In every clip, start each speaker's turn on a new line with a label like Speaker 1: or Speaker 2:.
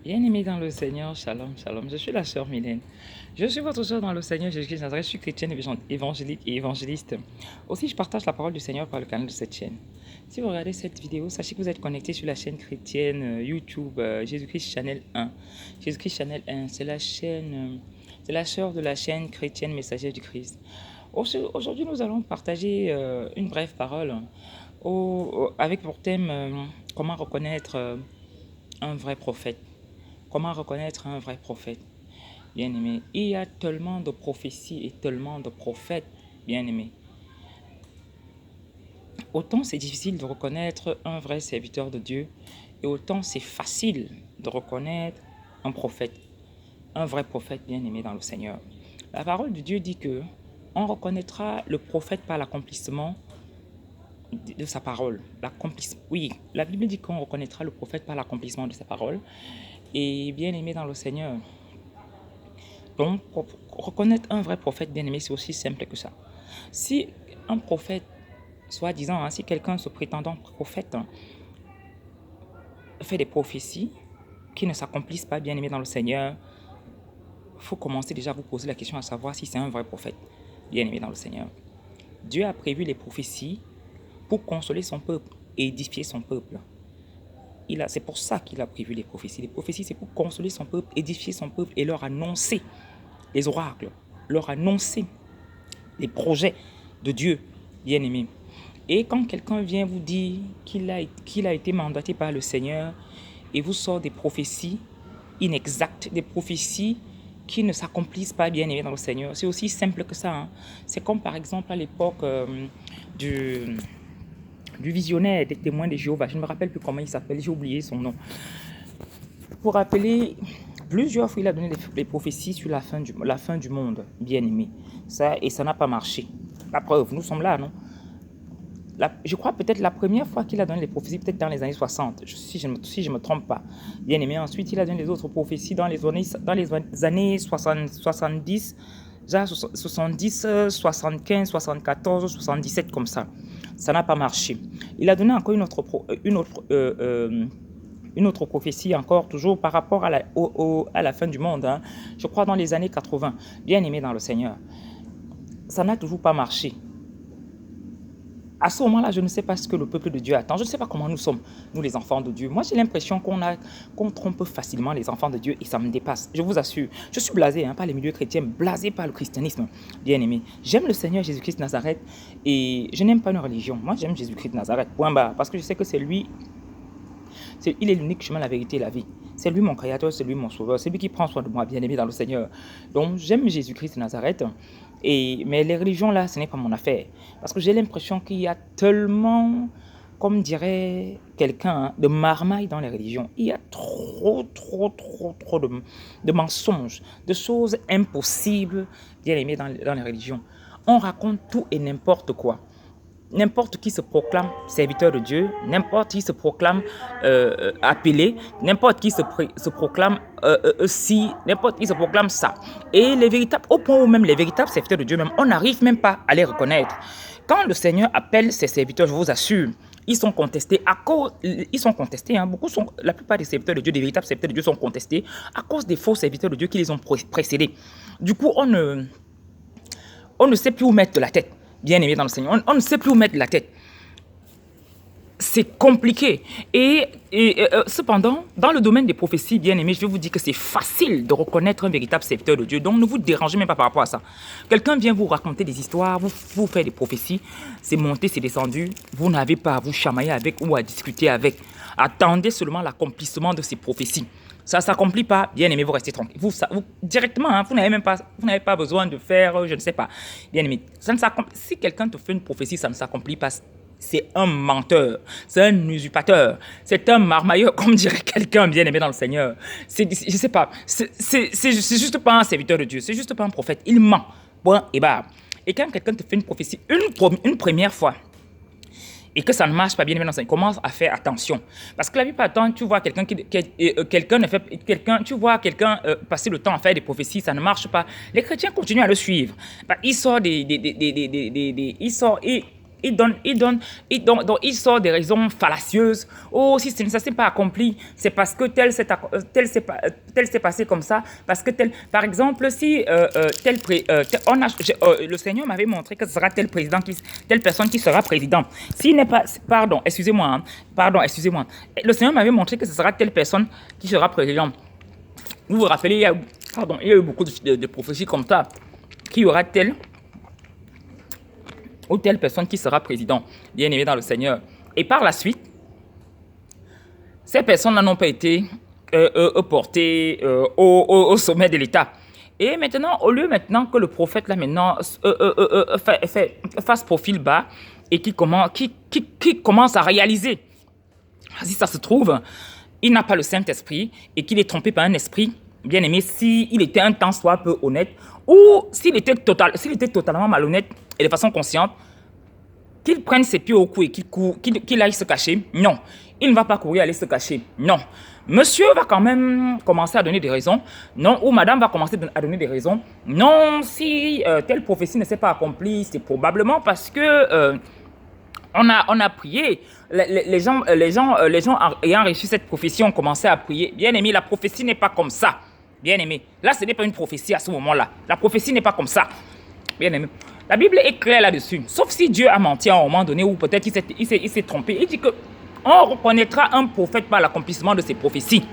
Speaker 1: Bien-aimés dans le Seigneur, shalom, shalom. Je suis la sœur Mylène. Je suis votre sœur dans le Seigneur Jésus-Christ de Nazareth. Je suis chrétienne, évangélique et évangéliste. Aussi, je partage la parole du Seigneur par le canal de cette chaîne. Si vous regardez cette vidéo, sachez que vous êtes connecté sur la chaîne chrétienne YouTube Jésus-Christ Channel 1. Jésus-Christ Channel 1, c'est la chaîne, c'est la sœur de la chaîne chrétienne Messager du Christ. Aujourd'hui, nous allons partager une brève parole avec pour thème comment reconnaître un vrai prophète. Comment reconnaître un vrai prophète, bien-aimé? Il y a tellement de prophéties et tellement de prophètes, bien-aimé. Autant c'est difficile de reconnaître un vrai serviteur de Dieu, et autant c'est facile de reconnaître un prophète, un vrai prophète bien-aimé dans le Seigneur. La parole de Dieu dit que on reconnaîtra le prophète par l'accomplissement de sa parole. Oui, la Bible dit qu'on reconnaîtra le prophète par l'accomplissement de sa parole. Et bien-aimé dans le Seigneur, donc, pour reconnaître un vrai prophète bien-aimé, c'est aussi simple que ça. Si un prophète, soi-disant, si quelqu'un se prétendant prophète fait des prophéties qui ne s'accomplissent pas bien-aimé dans le Seigneur, il faut commencer déjà à vous poser la question à savoir si c'est un vrai prophète bien-aimé dans le Seigneur. Dieu a prévu les prophéties pour consoler son peuple et édifier son peuple. C'est pour ça qu'il a prévu les prophéties. Les prophéties, c'est pour consoler son peuple, édifier son peuple et leur annoncer les oracles, leur annoncer les projets de Dieu, bien-aimé. Et quand quelqu'un vient vous dire qu'il a été mandaté par le Seigneur et vous sort des prophéties inexactes, des prophéties qui ne s'accomplissent pas, bien-aimé dans le Seigneur, c'est aussi simple que ça. C'est comme par exemple à l'époque du visionnaire des témoins de Jéhovah. Je ne me rappelle plus comment il s'appelle, j'ai oublié son nom. Pour rappeler, plusieurs fois, il a donné des prophéties sur la fin du monde, bien-aimé. Et ça n'a pas marché. La preuve, nous sommes là, non? Je crois peut-être la première fois qu'il a donné les prophéties, peut-être dans les années 60, si je ne me trompe pas. Bien-aimé, ensuite, il a donné les autres prophéties dans les années 70, 70, 75, 74, 77, comme ça. Ça n'a pas marché. Il a donné encore une autre prophétie encore, toujours par rapport à la fin du monde, je crois dans les années 80, bien aimé dans le Seigneur. Ça n'a toujours pas marché. À ce moment-là, je ne sais pas ce que le peuple de Dieu attend. Je ne sais pas comment nous sommes, nous les enfants de Dieu. Moi, j'ai l'impression qu'on trompe facilement les enfants de Dieu et ça me dépasse. Je vous assure. Je suis blasé par les milieux chrétiens, blasé par le christianisme, bien aimé. J'aime le Seigneur Jésus-Christ de Nazareth et je n'aime pas une religion. Moi, j'aime Jésus-Christ de Nazareth, point barre. Parce que je sais que c'est lui. Il est l'unique chemin, la vérité et la vie. C'est lui mon créateur, c'est lui mon sauveur, c'est lui qui prend soin de moi, bien aimé dans le Seigneur. Donc j'aime Jésus-Christ de Nazareth, mais les religions là, ce n'est pas mon affaire. Parce que j'ai l'impression qu'il y a tellement, comme dirait quelqu'un, de marmaille dans les religions. Il y a trop de mensonges, de choses impossibles, bien aimé dans les religions. On raconte tout et n'importe quoi. N'importe qui se proclame serviteur de Dieu, n'importe qui se proclame appelé, n'importe qui se proclame n'importe qui se proclame ça. Et les véritables, au point où même les véritables serviteurs de Dieu, même, on n'arrive même pas à les reconnaître. Quand le Seigneur appelle ses serviteurs, je vous assure, ils sont contestés la plupart des serviteurs de Dieu, des véritables serviteurs de Dieu sont contestés à cause des faux serviteurs de Dieu qui les ont précédés. Du coup, on ne sait plus où mettre la tête. Bien aimé dans le Seigneur, on ne sait plus où mettre la tête. C'est compliqué. Cependant, dans le domaine des prophéties, bien aimé, je vais vous dire que c'est facile de reconnaître un véritable serviteur de Dieu. Donc, ne vous dérangez même pas par rapport à ça. Quelqu'un vient vous raconter des histoires, vous faire des prophéties, c'est monté, c'est descendu. Vous n'avez pas à vous chamailler avec ou à discuter avec. Attendez seulement l'accomplissement de ces prophéties. Ça ne s'accomplit pas, bien aimé, vous restez tranquille. Directement, vous n'avez pas besoin de faire, je ne sais pas. Bien aimé, si quelqu'un te fait une prophétie, ça ne s'accomplit pas. C'est un menteur, c'est un usurpateur, c'est un marmailleur, comme dirait quelqu'un bien aimé dans le Seigneur. Je ne sais pas, c'est juste pas un serviteur de Dieu, c'est juste pas un prophète. Il ment. Point et barre. Et quand quelqu'un te fait une prophétie une première fois, et que ça ne marche pas bien, commence à faire attention. Parce que la plupart du temps, tu vois quelqu'un passer le temps à faire des prophéties, ça ne marche pas. Les chrétiens continuent à le suivre. Il sort Donc, il sort des raisons fallacieuses. Oh, si ça ne s'est pas accompli, c'est parce que tel s'est passé comme ça. Parce que tel, par exemple, si le Seigneur m'avait montré que ce sera telle personne qui sera président. S'il n'est pas, pardon, excusez-moi, excusez-moi. Le Seigneur m'avait montré que ce sera telle personne qui sera président. Vous vous rappelez, il y a eu beaucoup de prophéties comme ça, qu'il y aura telle ou telle personne qui sera président, bien aimé dans le Seigneur. Et par la suite, ces personnes-là n'ont pas été portées au sommet de l'État. Et maintenant, au lieu maintenant que le prophète là maintenant fasse profil bas et qui commence à réaliser, si ça se trouve, il n'a pas le Saint-Esprit et qu'il est trompé par un esprit, bien aimé, s'il était un tant soit peu honnête, ou s'il était totalement malhonnête et de façon consciente, qu'il prenne ses pieds au cou et qu'il aille se cacher. Non, il ne va pas courir aller se cacher. Non, monsieur va quand même commencer à donner des raisons. Non, ou madame va commencer à donner des raisons. Non, si telle prophétie ne s'est pas accomplie, c'est probablement parce que on a prié. Les gens ayant reçu cette prophétie ont commencé à prier. Bien aimé, la prophétie n'est pas comme ça. Bien aimé, là ce n'est pas une prophétie à ce moment-là. La prophétie n'est pas comme ça. Bien aimé, la Bible est claire là-dessus. Sauf si Dieu a menti à un moment donné ou peut-être il s'est trompé. Il dit que on reconnaîtra un prophète par l'accomplissement de ses prophéties.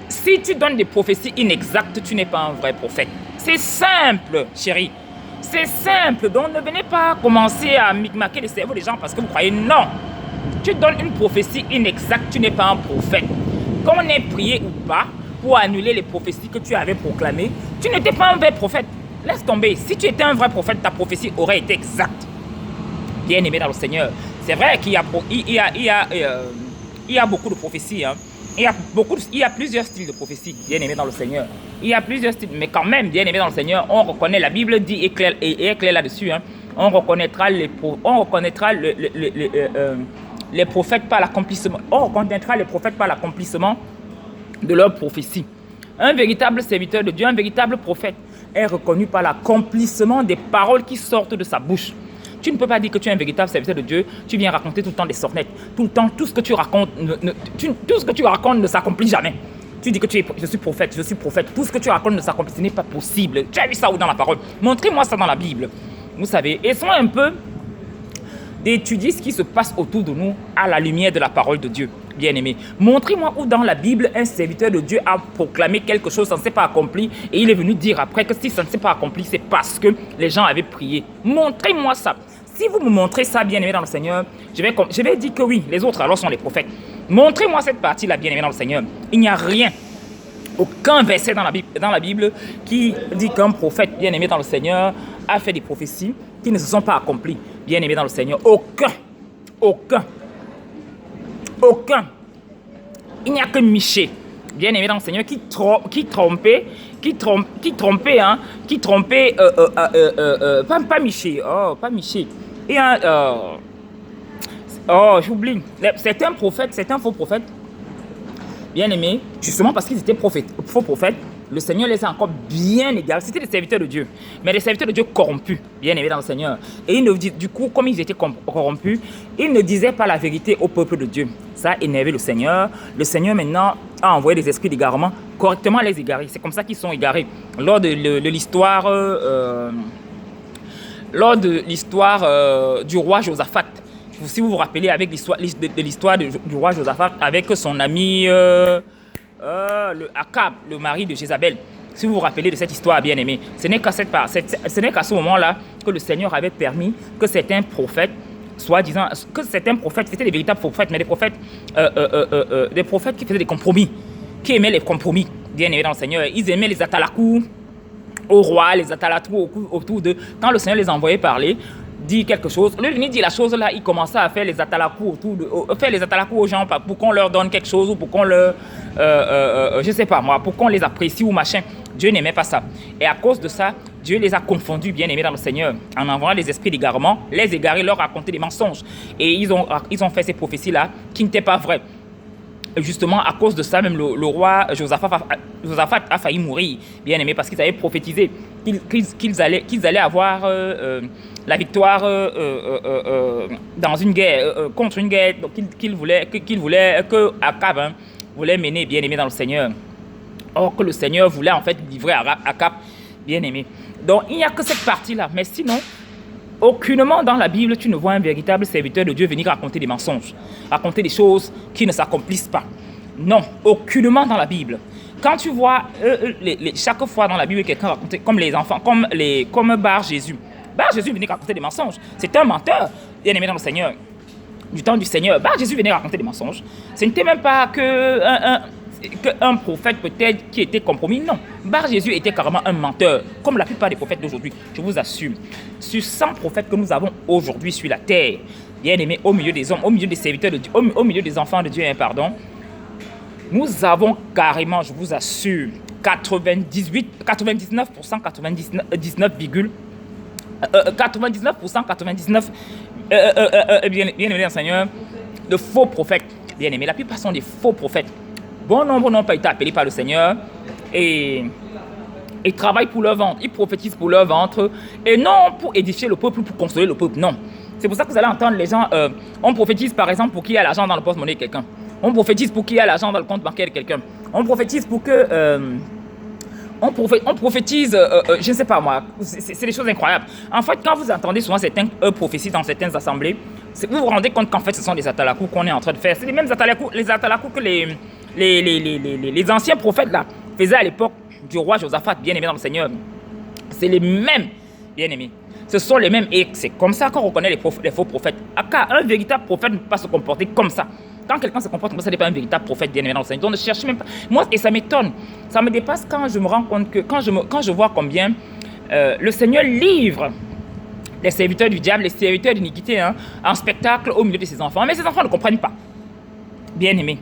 Speaker 1: Si tu donnes des prophéties inexactes, tu n'es pas un vrai prophète. C'est simple, chérie. C'est simple. Donc ne venez pas commencer à micmaquer le cerveau des gens parce que vous croyez. Non. Tu donnes une prophétie inexacte, tu n'es pas un prophète. Qu'on ait prié ou pas pour annuler les prophéties que tu avais proclamées, tu n'étais pas un vrai prophète. Laisse tomber. Si tu étais un vrai prophète, ta prophétie aurait été exacte. Bien aimé dans le Seigneur. C'est vrai qu'il y a beaucoup de prophéties. Hein. Il y a plusieurs styles de prophéties, bien aimé dans le Seigneur. Il y a plusieurs styles, mais quand même, bien aimé dans le Seigneur, on reconnaît, la Bible dit est claire là-dessus. Hein. On reconnaîtra les prophètes par l'accomplissement. On reconnaîtra les prophètes par l'accomplissement de leurs prophéties. Un véritable serviteur de Dieu, un véritable prophète est reconnu par l'accomplissement des paroles qui sortent de sa bouche. Tu ne peux pas dire que tu es un véritable serviteur de Dieu, tu viens raconter tout le temps des sornettes. Tout le temps, tout ce que tu racontes ne s'accomplit jamais. Tu dis que je suis prophète, tout ce que tu racontes ne s'accomplit, ce n'est pas possible. Tu as vu ça où dans la parole? Montrez-moi ça dans la Bible. Vous savez, essayons un peu d'étudier ce qui se passe autour de nous à la lumière de la parole de Dieu. Bien-aimé, montrez-moi où dans la Bible un serviteur de Dieu a proclamé quelque chose, ça ne s'est pas accompli et il est venu dire après que si ça ne s'est pas accompli, c'est parce que les gens avaient prié. Montrez-moi ça. Si vous me montrez ça, bien-aimé dans le Seigneur, je vais dire que oui, les autres alors sont les prophètes. Montrez-moi cette partie-là, bien-aimé dans le Seigneur. Il n'y a rien, aucun verset dans la Bible qui dit qu'un prophète, bien-aimé dans le Seigneur, a fait des prophéties qui ne se sont pas accomplies. Bien-aimé dans le Seigneur, aucun. Il n'y a que Michée, bien-aimé dans le Seigneur, qui trompait, pas Michée, pas Michée. Et j'oublie. C'est un faux prophète, bien-aimé, justement parce qu'ils étaient faux prophètes. Le Seigneur les a encore bien égarés. C'était des serviteurs de Dieu, mais des serviteurs de Dieu corrompus, bien aimés dans le Seigneur. Et du coup, comme ils étaient corrompus, ils ne disaient pas la vérité au peuple de Dieu. Ça a énervé le Seigneur. Le Seigneur maintenant a envoyé des esprits d'égarement correctement les égarer. C'est comme ça qu'ils sont égarés. Lors de l'histoire du roi Josaphat. Si vous vous rappelez avec l'histoire du roi Josaphat avec son ami le Akab, le mari de Jézabel. Si vous vous rappelez de cette histoire, bien aimé, ce n'est qu'à ce moment-là que le Seigneur avait permis que certains prophètes, c'était des véritables prophètes, mais des prophètes qui faisaient des compromis, qui aimaient les compromis, bien aimé dans le Seigneur. Ils aimaient les atalakou au roi, les atalakou autour d'eux. Quand le Seigneur les envoyait parler, dit quelque chose, au lieu de venir dire la chose là, il commençait à faire les atalakou aux gens pour qu'on leur donne quelque chose ou pour qu'on leur je sais pas moi, pour qu'on les apprécie ou machin. Dieu n'aimait pas ça. Et à cause de ça, Dieu les a confondus, bien aimés dans le Seigneur, en envoyant les esprits d'égarement, les égarer, leur raconter des mensonges. Et ils ont fait ces prophéties-là qui n'étaient pas vraies. Et justement, à cause de ça, même le roi Josaphat a failli mourir, bien aimé, parce qu'ils avaient prophétisé qu'ils allaient avoir la victoire dans une guerre, contre une guerre qu'ils voulaient que Akab voulait mener, bien aimé dans le Seigneur. Or que le Seigneur voulait en fait livrer Akab, bien aimé. Donc il n'y a que cette partie-là, mais sinon, aucunement dans la Bible, tu ne vois un véritable serviteur de Dieu venir raconter des mensonges, raconter des choses qui ne s'accomplissent pas. Non, aucunement dans la Bible. Quand tu vois chaque fois dans la Bible quelqu'un raconter, comme les enfants, comme Bar Jésus. Bar Jésus venait raconter des mensonges. C'est un menteur, bien aimé dans le Seigneur. Du temps du Seigneur, Bar Jésus venait raconter des mensonges. Ce n'était même pas qu'un prophète peut-être qui était compromis. Non, Bar Jésus était carrément un menteur, comme la plupart des prophètes d'aujourd'hui. Je vous assure. Sur 100 prophètes que nous avons aujourd'hui sur la terre, bien aimé, au milieu des hommes, au milieu des serviteurs de Dieu, au milieu des enfants de Dieu, pardon, nous avons carrément, je vous assure, 99%, 99, bien aimé Seigneur, de faux prophètes, bien aimé. La plupart sont des faux prophètes. Bon nombre n'ont pas été appelés par le Seigneur et travaillent pour leur ventre, ils prophétisent pour leur ventre et non pour édifier le peuple, pour consoler le peuple, non. C'est pour ça que vous allez entendre les gens, on prophétise par exemple pour qu'il y ait l'argent dans le porte-monnaie de quelqu'un. On prophétise pour qu'il y ait l'argent dans le compte bancaire de quelqu'un. On prophétise pour que... on prophétise, je ne sais pas moi, c'est des choses incroyables. En fait, quand vous entendez souvent certaines prophéties dans certaines assemblées, vous vous rendez compte qu'en fait, ce sont des atalakou qu'on est en train de faire. C'est les mêmes atalakou que les anciens prophètes là faisaient à l'époque du roi Josaphat, bien aimé dans le Seigneur. C'est les mêmes, bien aimés. Ce sont les mêmes et c'est comme ça qu'on reconnaît les faux prophètes. Un véritable prophète ne peut pas se comporter comme ça. Quand quelqu'un se comporte comme ça, ce n'est pas un véritable prophète bien aimé dans le Seigneur. Donc ne cherche même pas. Moi, et ça m'étonne. Ça me dépasse quand je me rends compte que, quand je vois combien le Seigneur livre les serviteurs du diable, les serviteurs d'iniquité, en spectacle au milieu de ses enfants. Mais ses enfants ne comprennent pas. Bien aimé.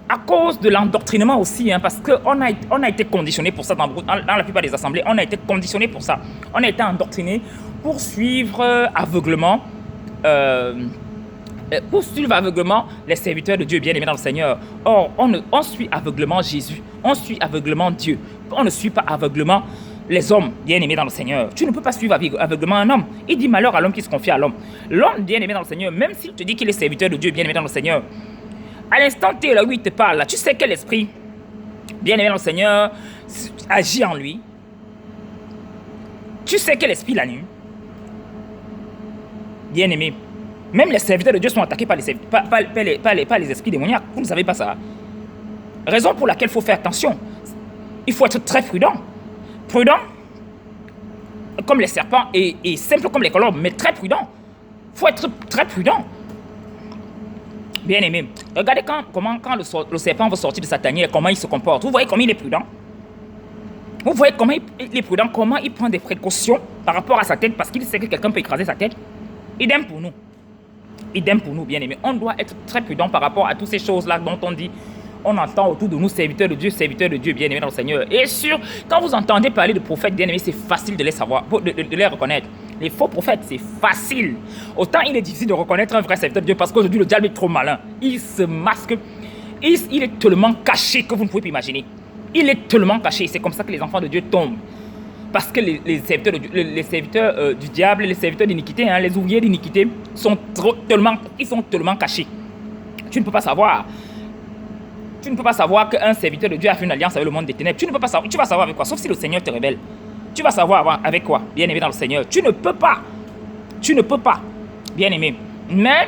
Speaker 1: À cause de l'endoctrinement aussi, parce qu'on a été conditionné pour ça dans la plupart des assemblées. On a été conditionné pour ça. On a été endoctriné pour suivre aveuglement. Pour suivre aveuglement les serviteurs de Dieu bien-aimés dans le Seigneur. Or, on suit aveuglement Jésus, on suit aveuglement Dieu, on ne suit pas aveuglement les hommes bien-aimés dans le Seigneur. Tu ne peux pas suivre aveuglement un homme. Il dit malheur à l'homme qui se confie à l'homme. L'homme bien-aimé dans le Seigneur, même s'il te dit qu'il est serviteur de Dieu bien-aimé dans le Seigneur, à l'instant T, là où il te parle, là, tu sais quel esprit bien-aimé dans le Seigneur agit en lui. Tu sais quel esprit l'anime. Bien-aimé. Même les serviteurs de Dieu sont attaqués par les esprits démoniaques. Vous ne savez pas ça. Raison pour laquelle il faut faire attention. Il faut être très prudent. Prudent comme les serpents et simple comme les colombes, mais très prudent. Il faut être très prudent. Bien aimé. Regardez quand le serpent va sortir de sa tanière, comment il se comporte. Vous voyez comment il est prudent. Vous voyez comment il est prudent, comment il prend des précautions par rapport à sa tête parce qu'il sait que quelqu'un peut écraser sa tête. Idem pour nous. Idem pour nous, bien-aimés. On doit être très prudent par rapport à toutes ces choses-là dont on entend autour de nous, serviteurs de Dieu, bien-aimés dans le Seigneur. Et quand vous entendez parler de prophètes, bien-aimés, c'est facile de les savoir, de les reconnaître. Les faux prophètes, c'est facile. Autant il est difficile de reconnaître un vrai serviteur de Dieu parce qu'aujourd'hui, le diable est trop malin. Il se masque. Il est tellement caché que vous ne pouvez pas imaginer. Il est tellement caché. C'est comme ça que les enfants de Dieu tombent. Parce que les serviteurs du diable, les serviteurs d'iniquité, les ouvriers d'iniquité, sont tellement cachés. Tu ne peux pas savoir. Tu ne peux pas savoir qu'un serviteur de Dieu a fait une alliance avec le monde des ténèbres. Tu ne peux pas savoir. Tu vas savoir avec quoi? Sauf si le Seigneur te révèle. Tu vas savoir avec quoi? Bien aimé dans le Seigneur. Tu ne peux pas. Tu ne peux pas. Bien aimé. Mais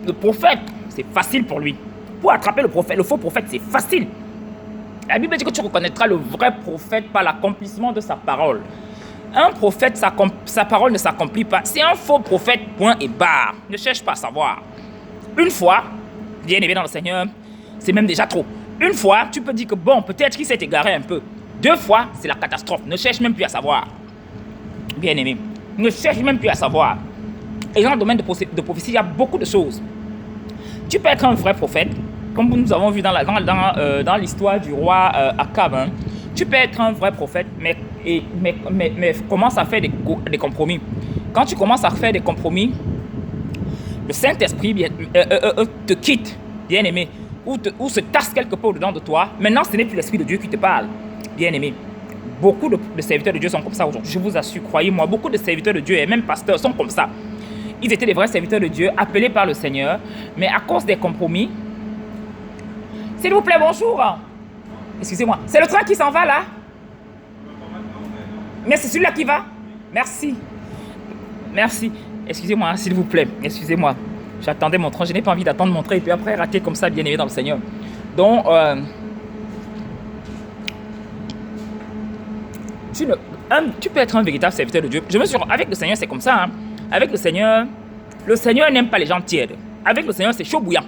Speaker 1: le prophète, c'est facile pour lui. Pour attraper le faux prophète, c'est facile. La Bible dit que tu reconnaîtras le vrai prophète par l'accomplissement de sa parole. Un prophète, sa parole ne s'accomplit pas. C'est un faux prophète, point et barre. Ne cherche pas à savoir. Une fois, bien aimé dans le Seigneur, c'est même déjà trop. Une fois, tu peux dire que bon, peut-être qu'il s'est égaré un peu. 2 fois, c'est la catastrophe. Ne cherche même plus à savoir. Bien aimé, ne cherche même plus à savoir. Et dans le domaine de prophétie, il y a beaucoup de choses. Tu peux être un vrai prophète, comme nous avons vu dans l'histoire du roi Akab. Tu peux être un vrai prophète, mais commence à faire des compromis. Quand tu commences à faire des compromis, le Saint-Esprit te quitte, bien aimé, ou se tasse quelque peu au-dedans de toi. Maintenant, ce n'est plus l'Esprit de Dieu qui te parle, bien aimé. Beaucoup de serviteurs de Dieu sont comme ça aujourd'hui. Je vous assure, croyez-moi, beaucoup de serviteurs de Dieu et même pasteurs sont comme ça. Ils étaient des vrais serviteurs de Dieu, appelés par le Seigneur, mais à cause des compromis... S'il vous plaît, bonjour. Excusez-moi. C'est le train qui s'en va là? Mais c'est celui-là qui va? Merci. Merci. Excusez-moi, s'il vous plaît. Excusez-moi. J'attendais mon train. Je n'ai pas envie d'attendre mon train et puis après rater comme ça, bien aimé dans le Seigneur. Donc, tu peux être un véritable serviteur de Dieu. Je me suis avec le Seigneur, c'est comme ça. Hein. Avec le Seigneur n'aime pas les gens tièdes. Avec le Seigneur, c'est chaud bouillant.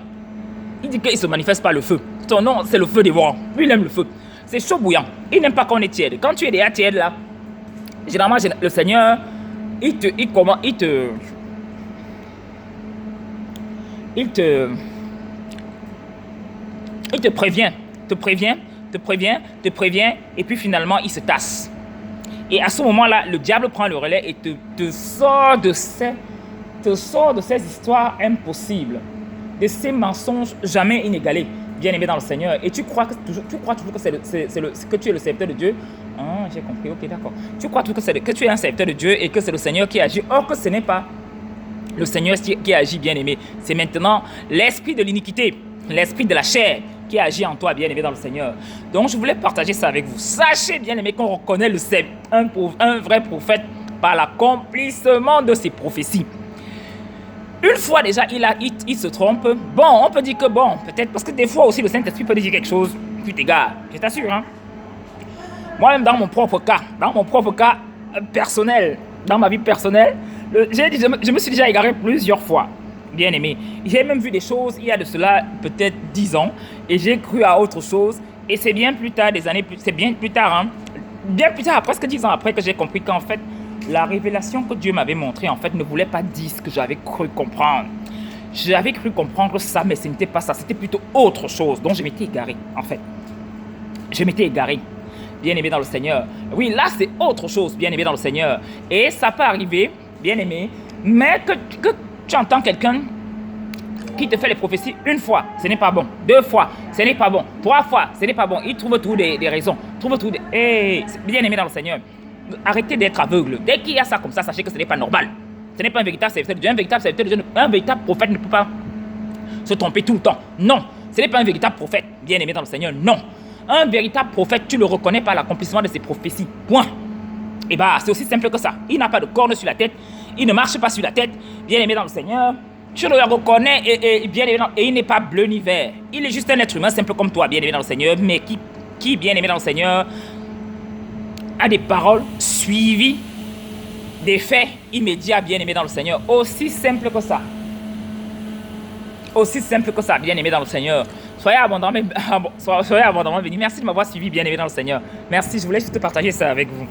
Speaker 1: Il dit qu'il ne se manifeste pas le feu. Son nom, c'est le feu dévorant. Lui, il aime le feu. C'est chaud bouillant. Il n'aime pas qu'on est tiède. Quand tu es déjà tiède là, généralement, le Seigneur, il te prévient, et puis finalement, il se tasse. Et à ce moment-là, le diable prend le relais et te sort de ces histoires impossibles, de ces mensonges jamais inégalés, bien aimé dans le Seigneur. Et tu crois toujours que tu es le serviteur de Dieu. Ah, j'ai compris, ok, d'accord. Tu crois toujours que tu es un serviteur de Dieu et que c'est le Seigneur qui agit. Or que ce n'est pas le Seigneur qui agit, bien aimé. C'est maintenant l'esprit de l'iniquité, l'esprit de la chair qui agit en toi, bien aimé dans le Seigneur. Donc je voulais partager ça avec vous. Sachez, bien aimé, qu'on reconnaît un vrai prophète par l'accomplissement de ses prophéties. Une fois déjà, il se trompe. Bon, on peut dire que bon, peut-être, parce que des fois aussi le Saint-Esprit peut dire quelque chose, puis t'égare. Je t'assure, hein. Moi-même, dans mon propre cas personnel, dans ma vie personnelle, je me suis déjà égaré plusieurs fois, bien aimé. J'ai même vu des choses, il y a de cela peut-être 10 ans, et j'ai cru à autre chose, et c'est bien plus tard, c'est bien plus tard, hein, bien plus tard, presque 10 ans après, que j'ai compris qu'en fait, la révélation que Dieu m'avait montrée, en fait, ne voulait pas dire ce que j'avais cru comprendre. J'avais cru comprendre ça, mais ce n'était pas ça, c'était plutôt autre chose. Donc je m'étais égaré, en fait. Je m'étais égaré, bien aimé dans le Seigneur. Oui, là, c'est autre chose, bien aimé dans le Seigneur. Et ça peut arriver, bien aimé, mais que tu entends quelqu'un qui te fait les prophéties une fois, ce n'est pas bon. 2 fois, ce n'est pas bon. 3 fois, ce n'est pas bon. Il trouve toujours des raisons. Bien aimé dans le Seigneur. Arrêtez d'être aveugle. Dès qu'il y a ça comme ça, sachez que ce n'est pas normal. Ce n'est pas un véritable serviteur de Dieu. Un véritable prophète ne peut pas se tromper tout le temps. Non, ce n'est pas un véritable prophète, bien aimé dans le Seigneur. Non. Un véritable prophète, tu le reconnais par l'accomplissement de ses prophéties. Point. Et bah, c'est aussi simple que ça. Il n'a pas de corne sur la tête. Il ne marche pas sur la tête. Bien aimé dans le Seigneur. Tu le reconnais et il n'est pas bleu ni vert. Il est juste un être humain simple comme toi, bien aimé dans le Seigneur, mais qui bien aimé dans le Seigneur, a des paroles suivies des faits immédiats, bien aimé dans le Seigneur. Aussi simple que ça. Aussi simple que ça, bien aimé dans le Seigneur. Soyez abondamment bénis. Merci de m'avoir suivi, bien aimé dans le Seigneur. Merci, je voulais juste partager ça avec vous.